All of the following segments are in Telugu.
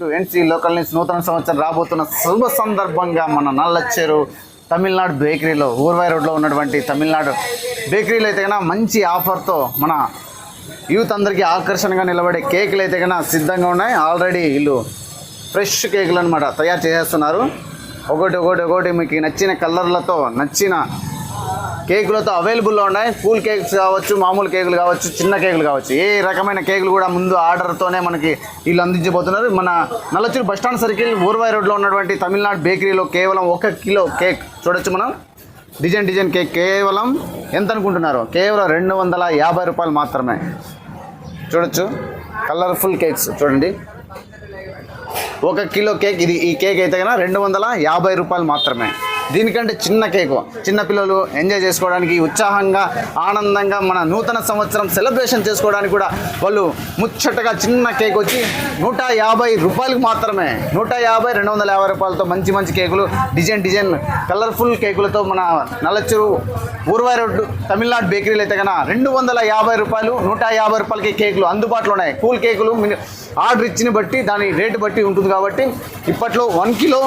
To NC local news. నూతన సంవత్సరం రాబోతున్న శుభ సందర్భంగా మన నల్లచ్చేరు తమిళనాడు బేకరీలో ఊర్వాయి రోడ్లో ఉన్నటువంటి తమిళనాడు బేకరీలో అయితే కన్నా మంచి ఆఫర్తో మన యూత్ అందరికీ ఆకర్షణగా నిలబడే కేకులు అయితే కన్నా సిద్ధంగా ఉన్నాయి. ఆల్రెడీ వీళ్ళు ఫ్రెష్ కేకులు అనమాట తయారు చేసేస్తున్నారు. ఒకటి మీకు నచ్చిన కలర్లతో నచ్చిన కేకులతో అవైలబుల్లో ఉన్నాయి. కూల్ కేక్స్ కావచ్చు, మామూలు కేకులు కావచ్చు, చిన్న కేకులు కావచ్చు, ఏ రకమైన కేకులు కూడా ముందు ఆర్డర్తోనే మనకి వీళ్ళు అందించబోతున్నారు. మన నల్లచూరు బస్టాండ్ సర్కిల్ ఊర్వాయి రోడ్లో ఉన్నటువంటి తమిళనాడు బేకరీలో కేవలం 1 కిలో కేక్ చూడొచ్చు మనం. డిజైన్ కేక్ కేవలం ఎంత అనుకుంటున్నారు? కేవలం 250 రూపాయలు మాత్రమే. చూడొచ్చు కలర్ఫుల్ కేక్స్ చూడండి. 1 కిలో కేక్ ఇది. ఈ కేక్ అయితే కన్నా 250 రూపాయలు మాత్రమే. దీనికంటే చిన్న కేకు చిన్నపిల్లలు ఎంజాయ్ చేసుకోవడానికి, ఉత్సాహంగా ఆనందంగా మన నూతన సంవత్సరం సెలబ్రేషన్ చేసుకోవడానికి కూడా వాళ్ళు ముచ్చటగా చిన్న కేక్ వచ్చి 150 రూపాయలకు మాత్రమే. 150, 250 రూపాయలతో మంచి కేకులు, డిజైన్ కలర్ఫుల్ కేకులతో మన నల్లచూరు ఊర్వాయి రోడ్డు తమిళనాడు బేకరీలు అయితే కన్నా 250 రూపాయలు, 150 రూపాయలకి కేకులు అందుబాటులో ఉన్నాయి. కూల్ కేకులు ఆర్డర్ ఇచ్చిన బట్టి దాని రేటు బట్టి ఉంటుంది కాబట్టి ఇప్పట్లో 1 కిలో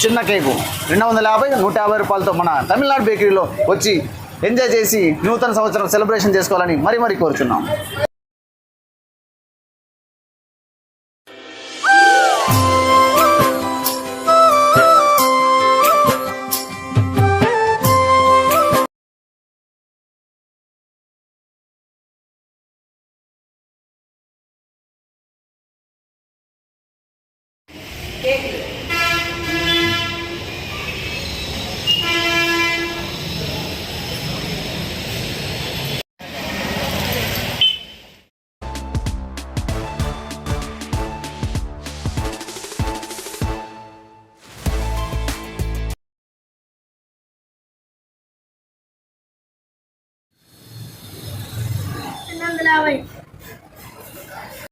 చిన్న కేకు 250, 150 రూపాయలతో మన తమిళనాడు బేకరీలో వచ్చి ఎంజాయ్ చేసి నూతన సంవత్సరం సెలబ్రేషన్ చేసుకోవాలని మరీ కోరుచున్నాం. Wait.